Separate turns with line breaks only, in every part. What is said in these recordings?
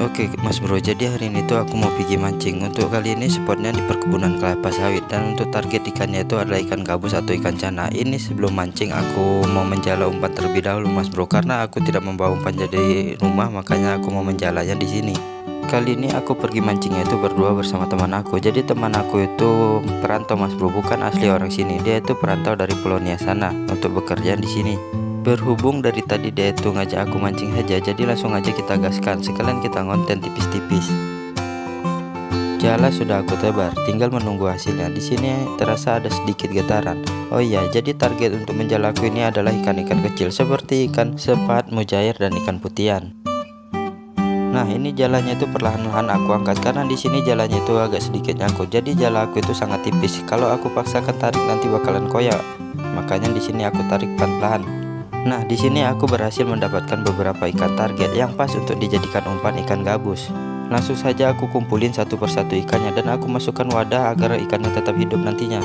Oke Mas Bro, jadi hari ini tuh aku mau pergi mancing. Untuk kali ini spotnya di perkebunan kelapa sawit, dan untuk target ikannya itu adalah ikan gabus atau ikan cana. Ini sebelum mancing aku mau menjala umpan terlebih dahulu Mas Bro, karena aku tidak membawa umpan dari rumah, makanya aku mau menjalanya di sini. Kali ini aku pergi mancingnya itu berdua bersama teman aku. Jadi teman aku itu perantau Mas Bro, bukan asli orang sini. Dia itu perantau dari Pulau Nias sana untuk bekerja di sini. Berhubung dari tadi dia itu ngajak aku mancing aja, jadi langsung aja kita gaskan. Sekalian kita ngonten tipis-tipis. Jala sudah aku tebar, tinggal menunggu hasilnya. Di sini terasa ada sedikit getaran. Oh iya, jadi target untuk menjala aku ini adalah ikan-ikan kecil seperti ikan sepat, mujair, dan ikan putihan. Nah, ini jalannya itu perlahan-lahan aku angkat karena di sini jalannya itu agak sedikit nyangkut. Jadi jala aku itu sangat tipis. Kalau aku paksakan tarik nanti bakalan koyak. Makanya di sini aku tarik pelan-pelan. Nah, di sini aku berhasil mendapatkan beberapa ikan target yang pas untuk dijadikan umpan ikan gabus. Langsung saja aku kumpulin satu persatu ikannya dan aku masukkan wadah agar ikannya tetap hidup nantinya.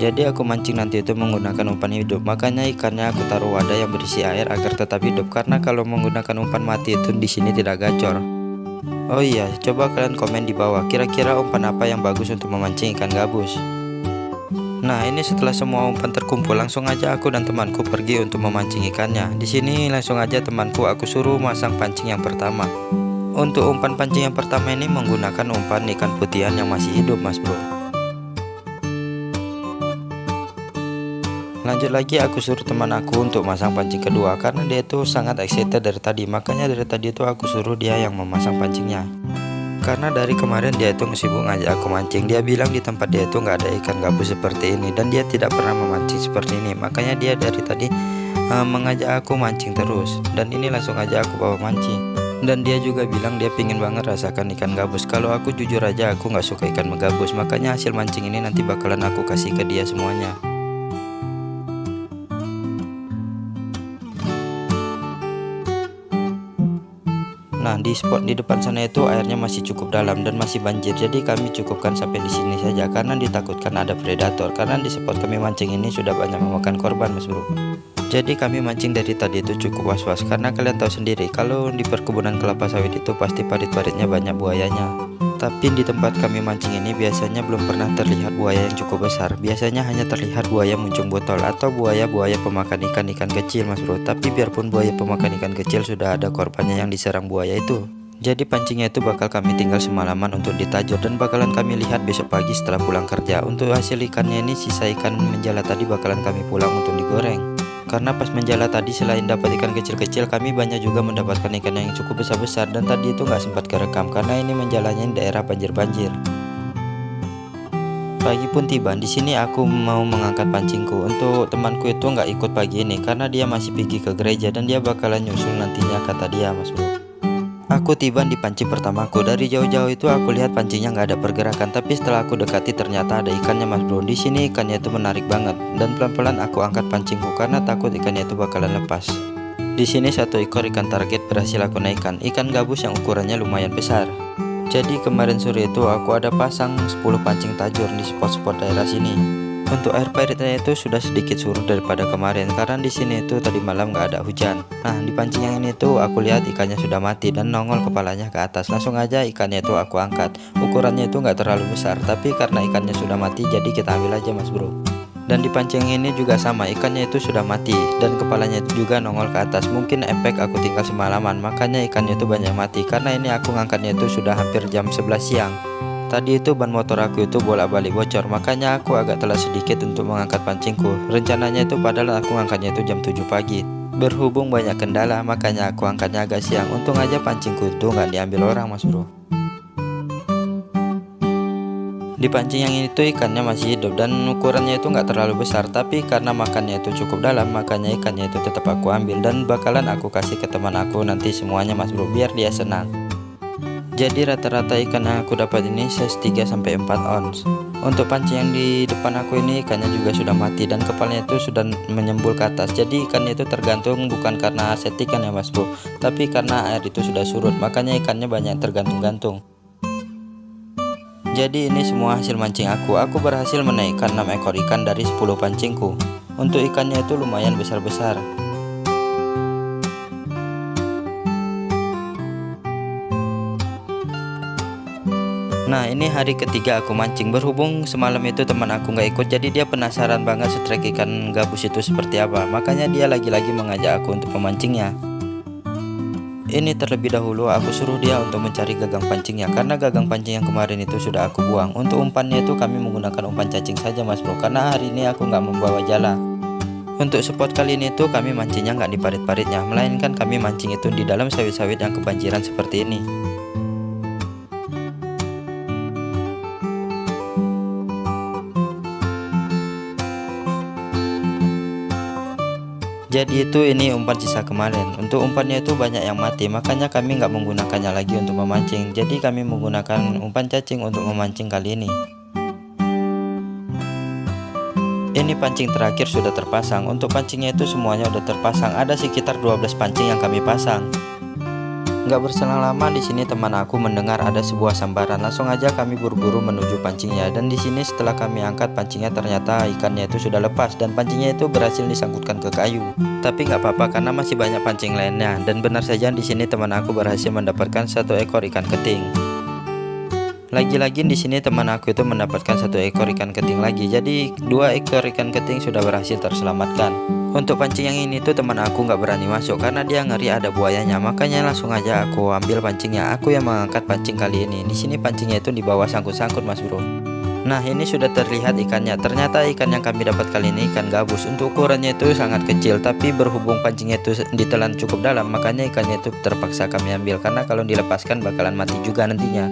Jadi aku mancing nanti itu menggunakan umpan hidup, makanya ikannya aku taruh wadah yang berisi air agar tetap hidup, karena kalau menggunakan umpan mati itu di sini tidak gacor. Oh iya, coba kalian komen di bawah kira-kira umpan apa yang bagus untuk memancing ikan gabus. Nah, ini setelah semua umpan terkumpul, langsung aja aku dan temanku pergi untuk memancing ikannya. Di sini langsung aja temanku aku suruh masang pancing yang pertama. Untuk umpan pancing yang pertama ini menggunakan umpan ikan putihan yang masih hidup Mas Bro. Lanjut lagi aku suruh teman aku untuk masang pancing kedua, karena dia tuh sangat excited dari tadi. Makanya dari tadi itu aku suruh dia yang memasang pancingnya. Karena dari kemarin dia itu sibuk ngajak aku mancing. Dia bilang di tempat dia itu nggak ada ikan gabus seperti ini, dan dia tidak pernah memancing seperti ini. Makanya dia dari tadi mengajak aku mancing terus. Dan ini langsung aja aku bawa mancing. Dan dia juga bilang dia pingin banget rasakan ikan gabus. Kalau aku jujur aja aku nggak suka ikan gabus. Makanya hasil mancing ini nanti bakalan aku kasih ke dia semuanya. Nah, di spot di depan sana itu airnya masih cukup dalam dan masih banjir. Jadi kami cukupkan sampai di sini saja karena ditakutkan ada predator. Karena di spot kami mancing ini sudah banyak memakan korban Mas Bro. Jadi kami mancing dari tadi itu cukup was-was, karena kalian tahu sendiri kalau di perkebunan kelapa sawit itu pasti parit-paritnya banyak buayanya. Tapi di tempat kami mancing ini biasanya belum pernah terlihat buaya yang cukup besar. Biasanya hanya terlihat buaya muncung botol atau buaya-buaya pemakan ikan-ikan kecil Mas Bro. Tapi biarpun buaya pemakan ikan kecil, sudah ada korbannya yang diserang buaya itu. Jadi pancingnya itu bakal kami tinggal semalaman untuk ditajur, dan bakalan kami lihat besok pagi setelah pulang kerja. Untuk hasil ikannya ini, sisa ikan menjala tadi bakalan kami pulang untuk digoreng. Karena pas menjala tadi selain dapat ikan kecil-kecil, kami banyak juga mendapatkan ikan yang cukup besar-besar, dan tadi itu nggak sempat kerekam karena ini menjalanya di daerah banjir-banjir. Pagi pun tiba. Di sini aku mau mengangkat pancingku. Untuk temanku itu nggak ikut pagi ini karena dia masih pergi ke gereja dan dia bakalan nyusul nantinya, kata dia Mas Bro. Aku tiba di pancing pertamaku. Dari jauh-jauh itu aku lihat pancingnya nggak ada pergerakan, tapi setelah aku dekati ternyata ada ikannya Mas Bro. Di sini ikannya itu menarik banget, dan pelan-pelan aku angkat pancingku karena takut ikannya itu bakalan lepas. Di sini satu ekor ikan target berhasil aku naikkan, ikan gabus yang ukurannya lumayan besar. Jadi kemarin sore itu aku ada pasang 10 pancing tajur di spot-spot daerah sini. Untuk air pairitnya itu sudah sedikit surut daripada kemarin karena di sini itu tadi malam nggak ada hujan. Nah, di pancing yang ini tuh aku lihat ikannya sudah mati dan nongol kepalanya ke atas. Langsung aja ikannya itu aku angkat. Ukurannya itu nggak terlalu besar, tapi karena ikannya sudah mati jadi kita ambil aja Mas Bro. Dan di pancing ini juga sama, ikannya itu sudah mati dan kepalanya itu juga nongol ke atas. Mungkin efek aku tinggal semalaman, makanya ikannya itu banyak mati. Karena ini aku ngangkatnya itu sudah hampir jam 11 siang. Tadi itu ban motor aku itu bolak-balik bocor, makanya aku agak telat sedikit untuk mengangkat pancingku. Rencananya itu padahal aku ngangkatnya itu jam 7 pagi. Berhubung banyak kendala, makanya aku angkatnya agak siang. Untung aja pancingku itu nggak diambil orang Mas Bro. Di pancing yang ini tuh ikannya masih hidup dan ukurannya itu nggak terlalu besar, tapi karena makannya itu cukup dalam, makanya ikannya itu tetap aku ambil dan bakalan aku kasih ke teman aku nanti semuanya Mas Bro, biar dia senang. Jadi rata-rata ikan yang aku dapat ini size 3-4 ons. Untuk pancing yang di depan aku ini ikannya juga sudah mati dan kepalanya itu sudah menyembul ke atas. Jadi ikannya itu tergantung bukan karena asetikan ya Mas Bro, tapi karena air itu sudah surut, makanya ikannya banyak tergantung-gantung. Jadi ini semua hasil mancing aku. Aku berhasil menaikkan 6 ekor ikan dari 10 pancingku. Untuk ikannya itu lumayan besar-besar. Nah, ini hari ketiga aku mancing. Berhubung semalam itu teman aku nggak ikut, jadi dia penasaran banget strike ikan gabus itu seperti apa. Makanya dia lagi-lagi mengajak aku untuk memancingnya. Ini terlebih dahulu aku suruh dia untuk mencari gagang pancingnya, karena gagang pancing yang kemarin itu sudah aku buang. Untuk umpannya itu kami menggunakan umpan cacing saja mas bro, karena hari ini aku nggak membawa jala. Untuk spot kali ini tuh kami mancingnya nggak di parit-paritnya, melainkan kami mancing itu di dalam sawit-sawit yang kebanjiran seperti ini. Jadi itu ini umpan sisa kemarin. Untuk umpannya itu banyak yang mati, makanya kami nggak menggunakannya lagi untuk memancing. Jadi kami menggunakan umpan cacing untuk memancing kali ini. Ini pancing terakhir sudah terpasang. Untuk pancingnya itu semuanya udah terpasang. Ada sekitar 12 pancing yang kami pasang. Nggak berselang lama di sini teman aku mendengar ada sebuah sambaran. Langsung aja kami buru-buru menuju pancingnya. Dan di sini setelah kami angkat pancingnya, ternyata ikannya itu sudah lepas dan pancingnya itu berhasil disangkutkan ke kayu. Tapi nggak apa-apa karena masih banyak pancing lainnya. Dan benar saja di sini teman aku berhasil mendapatkan 1 ekor ikan keting. Lagi-lagi di sini teman aku itu mendapatkan 1 ekor ikan keting lagi. Jadi 2 ekor ikan keting sudah berhasil terselamatkan. Untuk pancing yang ini tuh teman aku nggak berani masuk karena dia ngeri ada buayanya. Makanya langsung aja aku ambil pancingnya. Aku yang mengangkat pancing kali ini. Di sini pancingnya itu di bawah sangkut-sangkut mas bro. Nah, ini sudah terlihat ikannya. Ternyata ikan yang kami dapat kali ini ikan gabus. Untuk ukurannya itu sangat kecil, tapi berhubung pancingnya itu ditelan cukup dalam, makanya ikannya itu terpaksa kami ambil karena kalau dilepaskan bakalan mati juga nantinya.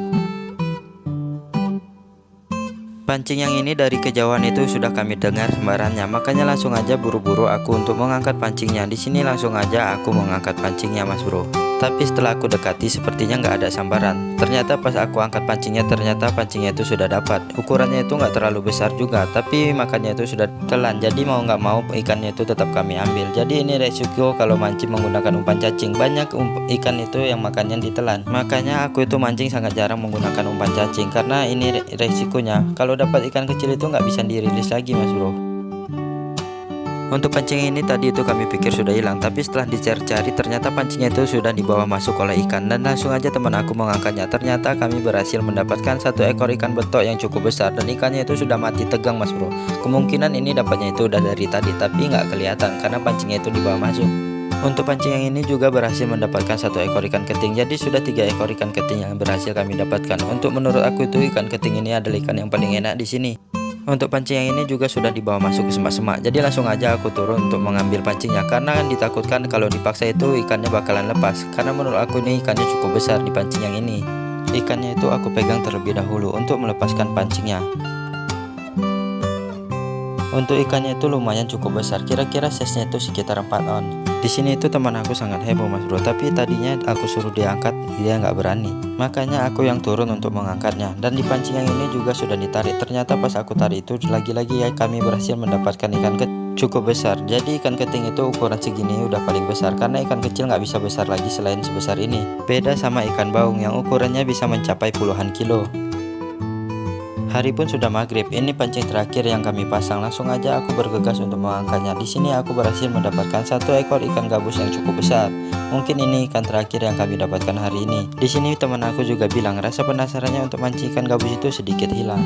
Pancing yang ini dari kejauhan itu sudah kami dengar sembarannya, makanya langsung aja buru-buru aku untuk mengangkat pancingnya. Di sini langsung aja aku mengangkat pancingnya mas bro. Tapi setelah aku dekati sepertinya nggak ada sambaran. Ternyata pas aku angkat pancingnya, ternyata pancingnya itu sudah dapat. Ukurannya itu nggak terlalu besar juga, tapi makannya itu sudah telan. Jadi mau nggak mau ikannya itu tetap kami ambil. Jadi ini resiko kalau mancing menggunakan umpan cacing. Banyak ikan itu yang makannya ditelan. Makanya aku itu mancing sangat jarang menggunakan umpan cacing karena ini resikonya. Kalau dapat ikan kecil itu nggak bisa dirilis lagi mas bro. Untuk pancing ini tadi itu kami pikir sudah hilang, tapi setelah dicari-cari ternyata pancingnya itu sudah dibawa masuk oleh ikan. Dan langsung aja teman aku mengangkatnya. Ternyata kami berhasil mendapatkan 1 ekor ikan betok yang cukup besar. Dan ikannya itu sudah mati tegang mas bro. Kemungkinan ini dapatnya itu udah dari tadi, tapi nggak kelihatan karena pancingnya itu dibawa masuk. Untuk pancing yang ini juga berhasil mendapatkan 1 ekor ikan keting. Jadi sudah 3 ekor ikan keting yang berhasil kami dapatkan. Untuk menurut aku itu ikan keting ini adalah ikan yang paling enak di sini. Untuk pancing yang ini juga sudah dibawa masuk ke semak-semak. Jadi langsung aja aku turun untuk mengambil pancingnya, karena kan ditakutkan kalau dipaksa itu ikannya bakalan lepas. Karena menurut aku ini ikannya cukup besar di pancing yang ini. Ikannya itu aku pegang terlebih dahulu untuk melepaskan pancingnya. Untuk ikannya itu lumayan cukup besar, kira-kira size-nya itu sekitar 4 on. Di sini itu teman aku sangat heboh mas bro, tapi tadinya aku suruh dia angkat, dia nggak berani. Makanya aku yang turun untuk mengangkatnya. Dan di pancing yang ini juga sudah ditarik. Ternyata pas aku tarik itu lagi-lagi ya kami berhasil mendapatkan ikan cukup besar. Jadi ikan keting itu ukuran segini udah paling besar, karena ikan kecil nggak bisa besar lagi selain sebesar ini. Beda sama ikan baung yang ukurannya bisa mencapai puluhan kilo. Hari pun sudah maghrib. Ini pancing terakhir yang kami pasang. Langsung aja aku bergegas untuk mengangkatnya. Di sini aku berhasil mendapatkan 1 ekor ikan gabus yang cukup besar. Mungkin ini ikan terakhir yang kami dapatkan hari ini. Di sini teman aku juga bilang rasa penasarannya untuk mancing ikan gabus itu sedikit hilang.